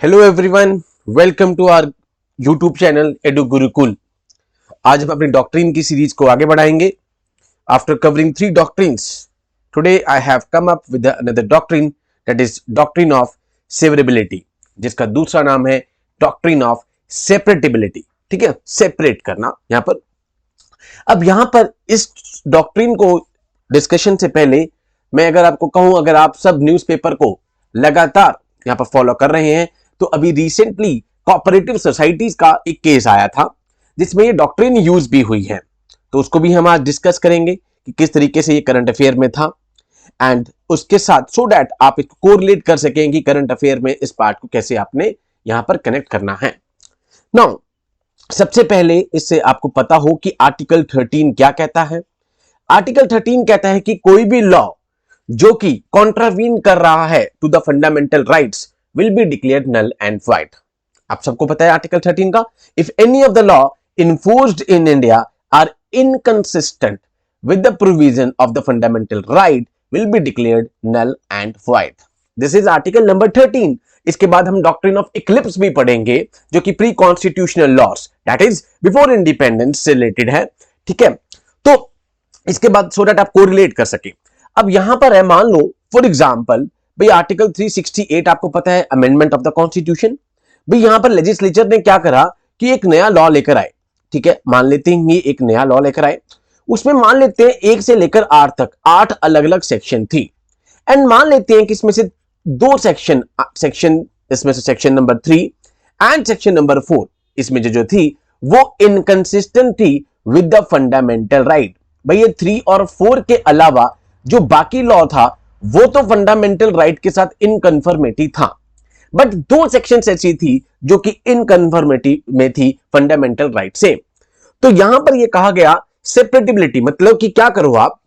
Hello everyone, welcome to our YouTube channel Edu Gurukul. आज हम अपनी डॉक्ट्रिन की सीरीज को आगे बढ़ाएंगे। After covering 3 doctrines, today I have come up with another doctrine, that is doctrine of severability, जिसका दूसरा नाम है डॉक्ट्रिन ऑफ सेपरेटेबिलिटी। ठीक है, सेपरेट करना यहां पर। अब यहां पर इस डॉक्ट्रिन को डिस्कशन से पहले मैं अगर आपको कहूं, अगर आप सब न्यूज़पेपर को लगातार यहां पर फॉलो कर रहे हैं तो अभी रिसेंटली कोऑपरेटिव सोसाइटीज का एक केस आया था जिसमें ये डॉक्ट्रिन यूज भी हुई है, तो उसको भी हम आज डिस्कस करेंगे कि किस तरीके से ये करंट अफेयर में था, एंड उसके साथ सो दैट आप इसको कोरिलेट कर सकें कि करंट अफेयर में इस पार्ट को कैसे आपने यहां पर कनेक्ट करना है। नाउ सबसे पहले इससे आपको पता हो कि आर्टिकल 13 क्या कहता है। आर्टिकल 13 कहता है कि कोई भी लॉ जो कि कॉन्ट्रावीन कर रहा है to the fundamental rights will be declared null and void. आप सबको पता है आर्टिकल 13 का, if any of the law enforced in India are inconsistent with the provision of the fundamental right will be declared null and void. This is article number 13। इसके बाद हम doctrine of Eclipse भी पढ़ेंगे जो कि pre constitutional loss that is before independence से related है। ठीक है, तो इसके बाद सो दैट आप कोरिलेट कर सके। अब यहां पर है, मान लो फॉर एग्जांपल भाई आर्टिकल 368 आपको पता है, अमेंडमेंट ऑफ द कॉन्स्टिट्यूशन। भाई यहां पर लेजिस्लेचर ने क्या करा कि एक नया लॉ लेकर आए। ठीक है, मान लेते हैं ये एक नया लॉ लेकर आए, उसमें मान लेते हैं 1 से लेकर 8 तक 8 अलग अलग सेक्शन थी, एंड मान लेते हैं कि इसमें से 2 सेक्शन इसमें से section number 3 and section number 4 इसमें जो थी वो इनकंसिस्टेंट थी विद द फंडामेंटल राइट। भाई ये 3 और 4 के अलावा जो बाकी लॉ था वो तो फंडामेंटल राइट के साथ इनकन्फर्मिटी था, बट 2 सेक्शंस ऐसी थी जो कि इनकन्फर्मिटी में थी फंडामेंटल राइट से। तो यहां पर ये कहा गया सेपरेटेबिलिटी, मतलब कि क्या करो आप,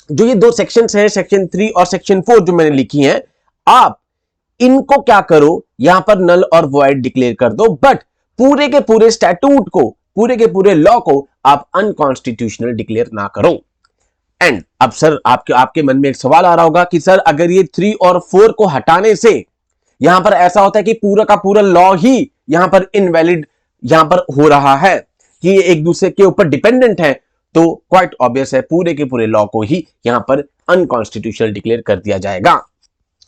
जो ये 2 सेक्शंस हैं, सेक्शन 3 और सेक्शन 4 जो मैंने लिखी हैं, आप इनको क्या करो, यहां पर नल और वॉइड डिक्लेयर कर दो, बट पूरे के पूरे स्टैट्यूट को, पूरे के पूरे लॉ को आप अनकॉन्स्टिट्यूशनल डिक्लेयर ना करो। एंड अब सर आपके मन में एक सवाल आ रहा होगा कि सर अगर ये 3 और 4 को हटाने से यहां पर ऐसा होता है कि पूरा का पूरा लॉ ही यहां पर इनवैलिड यहां पर हो रहा है, कि ये एक दूसरे के ऊपर डिपेंडेंट है, तो क्वाइट ऑब्वियस है पूरे के पूरे लॉ को ही यहां पर अनकॉन्स्टिट्यूशनल डिक्लेयर कर दिया जाएगा।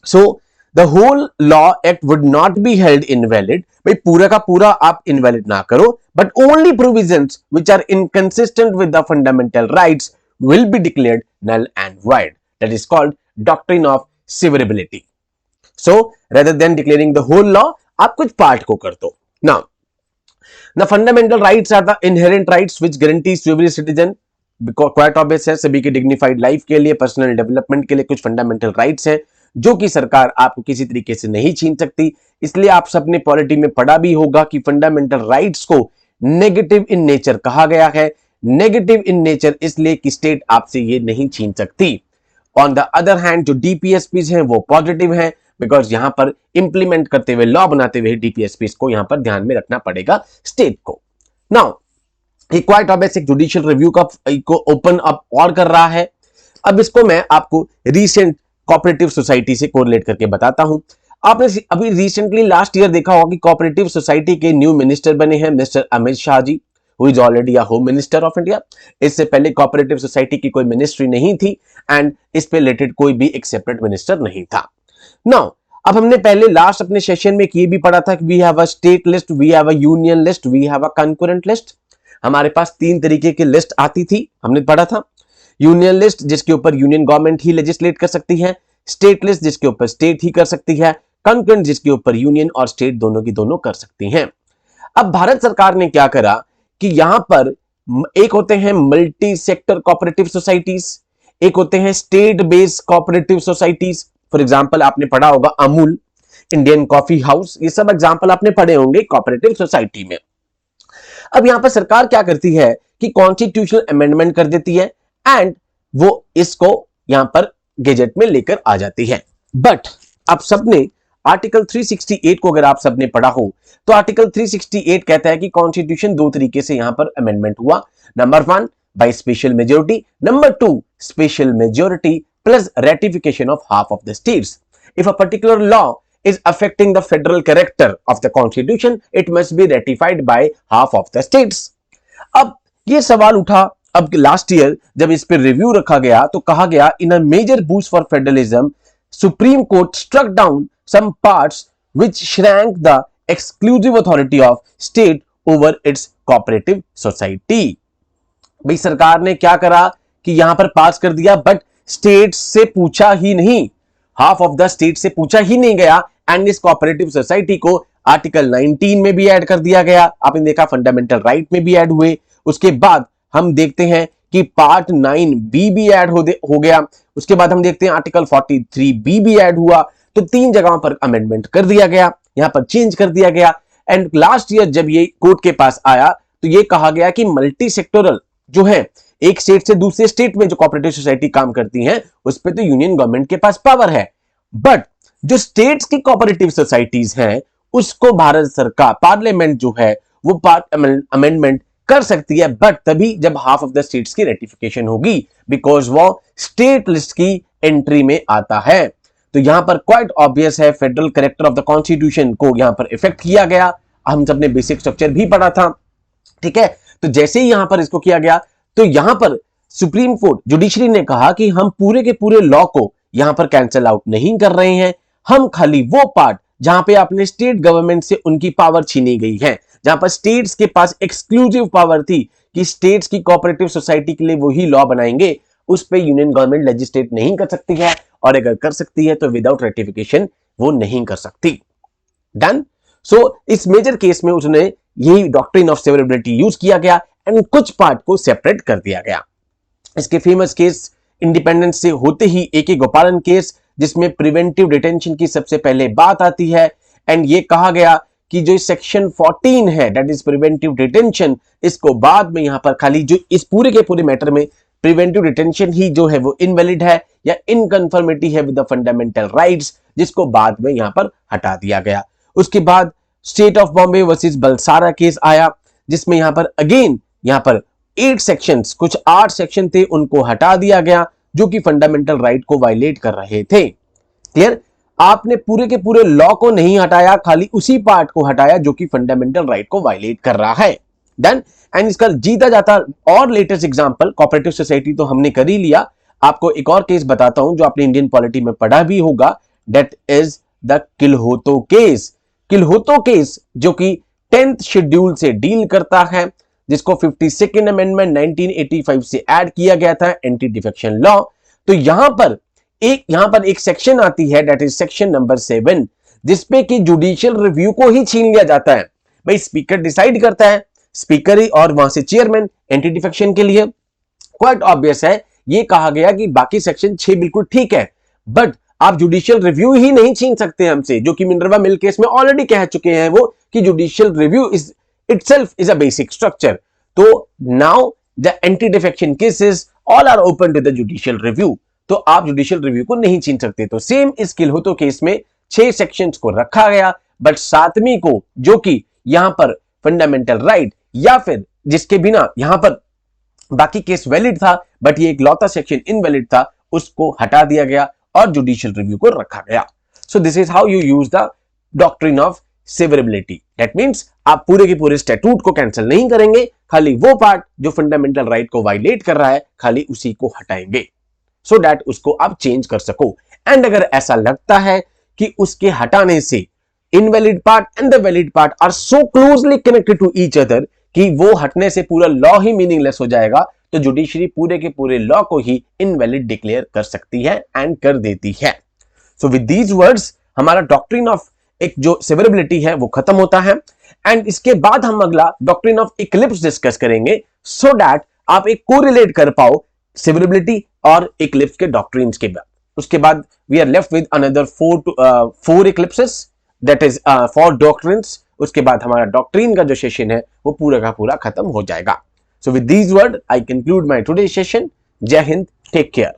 So the whole law act would not be held invalid. भाई पूरा का पूरा आप इनवैलिड ना करो, but only provisions which are inconsistent with the fundamental rights will be declared null and void. That is called doctrine of severability. So rather than declaring the whole law, आप कुछ part को कर दो। Now the fundamental rights are the inherent rights which guarantees to every citizen, quite obvious है, सभी की dignified life के लिए, पर्सनल डेवलपमेंट के लिए कुछ फंडामेंटल राइट्स हैं जो कि सरकार आपको किसी तरीके से नहीं छीन सकती। इसलिए आप सबने पॉलिटी में पढ़ा भी होगा कि फंडामेंटल राइट्स को नेगेटिव इन नेचर कहा गया है। नेगेटिव इन नेचर इसलिए कि स्टेट आपसे ये नहीं छीन सकती। ऑन द अदर हैंड जो डीपीएसपीज हैं वो पॉजिटिव हैं, बिकॉज यहां पर इंप्लीमेंट करते हुए, लॉ बनाते हुए डीपीएसपीज को यहां पर ध्यान में रखना पड़ेगा स्टेट को। नाउ क्वाइट ऑब्वियस एक जुडिशियल रिव्यू को ओपन अप और कर रहा है। अब इसको मैं आपको रीसेंट कोऑपरेटिव सोसाइटी से कोरिलेट करके बताता हूं। आपने अभी रिसेंटली लास्ट ईयर देखा होगा कि कोऑपरेटिव सोसाइटी के न्यू मिनिस्टर बने हैं mister Amit Shah ji, who is already a home minister of India. इससे पहले कोऑपरेटिव सोसाइटी की कोई मिनिस्ट्री नहीं थी, एंड इस पे रिलेटेड कोई भी एक सेपरेट मिनिस्टर नहीं था। नाउ अब हमने पहले लास्ट अपने सेशन में ये भी पढ़ा था कि we have a state list, we have a union list, we have a concurrent list. हमारे पास 3 तरीके की लिस्ट आती थी, हमने पढ़ा था। यूनियन लिस्ट जिसके ऊपर यूनियन गवर्नमेंट ही लेजिस्लेट कर सकती है, स्टेट लिस्ट जिसके ऊपर स्टेट ही कर सकती है, कंकरेंट जिसके ऊपर यूनियन और स्टेट दोनों की दोनों कर सकती हैं। अब भारत सरकार ने क्या करा कि यहां पर एक होते हैं मल्टी सेक्टर कोऑपरेटिव सोसाइटीज, एक होते हैं state based cooperative societies. For example आपने पढ़ा होगा अमूल, इंडियन कॉफी हाउस, ये सब एग्जांपल आपने पढ़े होंगे कोऑपरेटिव सोसाइटी में। अब यहां पर सरकार क्या करती है कि कॉन्स्टिट्यूशनल अमेंडमेंट कर देती है, एंड वो इसको यहां पर गेजेट में लेकर आ जाती है। बट अब सबने आर्टिकल 368 को अगर आप सबने पढ़ा हो तो आर्टिकल 368 कहता है कि कॉन्स्टिट्यूशन 2 तरीके से यहां पर अमेंडमेंट हुआ। Number 1 by special majority, number 2 special majority plus ratification of half of the states. If a particular law is affecting the federal character of the constitution, it must be ratified by half of the states. अब ये सवाल उठा, अब last year जब इस पर review रखा गया तो कहा गया in a major boost for federalism Supreme Court struck down some parts which shrank the exclusive authority of state over its cooperative society. भाई सरकार ने क्या करा कि यहां पर पास कर दिया, बट स्टेट से पूछा ही नहीं, हाफ ऑफ द स्टेट से पूछा ही नहीं गया, एंड इस कोऑपरेटिव सोसाइटी को आर्टिकल 19 में भी ऐड कर दिया गया। आपने देखा फंडामेंटल राइट में भी ऐड हुए। उसके बाद हम देखते हैं कि पार्ट 9B भी ऐड हो गया। उसके बाद हम देखते हैं आर्टिकल 43B भी ऐड हुआ। तो 3 जगहों पर अमेंडमेंट कर दिया गया, यहां पर चेंज कर दिया गया। एंड लास्ट ईयर जब ये कोर्ट के पास आया तो ये कहा गया कि मल्टी सेक्टोरल जो है, एक स्टेट से दूसरे स्टेट में जो कोऑपरेटिव सोसाइटी काम करती हैं उस पर तो यूनियन गवर्नमेंट के पास पावर है, बट जो स्टेट्स की कोऑपरेटिव सोसाइटीज हैं उसको भारत सरकार पार्लियामेंट जो है वो अमेंडमेंट कर सकती है, बट तभी जब हाफ ऑफ द स्टेट्स की रेटिफिकेशन होगी, बिकॉज वो स्टेट लिस्ट की एंट्री में आता है। तो यहां पर क्वाइट ऑब्वियस है federal character of the constitution को यहां पर इफेक्ट किया गया। हम सबने बेसिक स्ट्रक्चर भी पढ़ा था, ठीक है। तो जैसे ही यहां पर इसको किया गया तो यहां पर सुप्रीम कोर्ट जुडिशरी ने कहा कि हम पूरे के पूरे लॉ को यहां पर कैंसिल आउट नहीं कर रहे हैं, हम खाली वो पार्ट जहां पे अपने स्टेट गवर्नमेंट से उनकी पावर छीनी गई है, जहां पर स्टेट्स के पास एक्सक्लूसिव पावर थी कि स्टेट्स की कोऑपरेटिव सोसाइटी के लिए वही लॉ बनाएंगे, उस पे यूनियन गवर्नमेंट लेजिस्लेट नहीं कर सकती है, और अगर कर सकती है तो विदाउट रेटिफिकेशन वो नहीं कर सकती। डन। सो इस मेजर केस में उसने यही डॉक्ट्रिन ऑफ सेवरेबिलिटी यूज किया गया एंड कुछ पार्ट को सेपरेट कर दिया गया। इसके फेमस केस इंडिपेंडेंस से होते ही AK गोपालन केस, जिसमें प्रिवेंटिव डिटेंशन की सबसे पहले बात आती है, एंड ये कहा गया कि जो सेक्शन 14 है दैट इज प्रिवेंटिव डिटेंशन, इसको बाद में यहां पर खाली जो इस पूरे के पूरे मैटर में प्रिवेंटिव डिटेंशन ही जो है वो इनवैलिड है या इनकन्फर्मिटी है विद द फंडामेंटल राइट्स, जिसको बाद में यहां पर हटा दिया गया। उसके बाद state of Bombay versus Balsara case आया, जिसमें यहां पर अगेन यहां पर 8 सेक्शंस, कुछ 8 सेक्शन थे उनको हटा दिया गया जो कि फंडामेंटल राइट को वायलेट कर रहे थे। क्लियर। आपने पूरे के पूरे लॉ को नहीं हटाया, खाली उसी पार्ट को हटाया जो कि फंडामेंटल राइट को वायलेट कर रहा है। डन। एंड इसका जीता जाता और लेटेस्ट एग्जांपल कोऑपरेटिव सोसाइटी तो हमने कर ही लिया, आपको एक और केस बताता हूं जो आपने इंडियन पॉलिटी में पढ़ा भी होगा, that is the Kihoto case. Kihoto case जो कि 10th शेड्यूल से डील करता है, जिसको 52nd अमेंडमेंट 1985 से ऐड किया गया था, एंटी डिफेक्शन लॉ। तो यहां पर एक सेक्शन आती है दैट इज सेक्शन नंबर 7, जिसपे कि जुडिशियल रिव्यू को ही छीन लिया जाता है। भाई स्पीकर डिसाइड करता है, स्पीकर ही, और वहां से चेयरमैन एंटी डिफेक्शन के लिए। क्वाइट ऑब्वियस है, ये कहा गया कि बाकी सेक्शन 6 बिल्कुल ठीक है, बट आप जुडिशियल रिव्यू ही नहीं छीन सकते हमसे, जो कि मिनर्वा मिल केस में ऑलरेडी कह चुके हैं वो कि judicial review is itself is a basic structure. तो now the anti-defection cases all are open to the judicial review. तो आप जुडिशियल रिव्यू को नहीं छीन सकते। तो सेम इस किलहोतो केस में 6 सेक्शंस को रखा गया, बट 7वीं को जो कि यहां पर फंडामेंटल राइट या फिर जिसके बिना यहां पर बाकी केस वैलिड था बट ये एक लौता सेक्शन इनवैलिड था, उसको हटा दिया गया और जुडिशियल रिव्यू को रखा गया। So this is how you use the doctrine of severability. That means आप पूरे के पूरे स्टैट्यूट को कैंसिल नहीं करेंगे, खाली वो पार्ट जो फंडामेंटल राइट को वायलेट कर रहा है खाली उसी को हटाएंगे, सो दैट उसको आप चेंज कर सको। एंड अगर ऐसा लगता है कि उसके हटाने से invalid part and the valid part are so closely connected to each other कि वो हटने से पूरा लॉ ही मीनिंगलेस हो जाएगा, तो जुडिशरी पूरे के पूरे लॉ को ही इनवैलिड डिक्लेयर कर सकती है एंड कर देती है। सो विद दीज वर्ड्स हमारा डॉक्ट्रिन ऑफ एक जो सेवरेबिलिटी है वो खत्म होता है, एंड इसके बाद हम अगला डॉक्ट्रिन ऑफ इक्लिप्स डिस्कस करेंगे, सो दैट आप एक कोरिलेट कर पाओ सेवरेबिलिटी और इक्लिप्स के डॉक्ट्रिन्स के बाद। उसके बाद we are left with another 4 eclipses, that is 4 doctrines. उसके बाद हमारा डॉक्ट्रिन का जो सेशन है वो पूरा का पूरा खत्म हो जाएगा। So with these word I conclude my today session. जय हिंद, टेक केयर।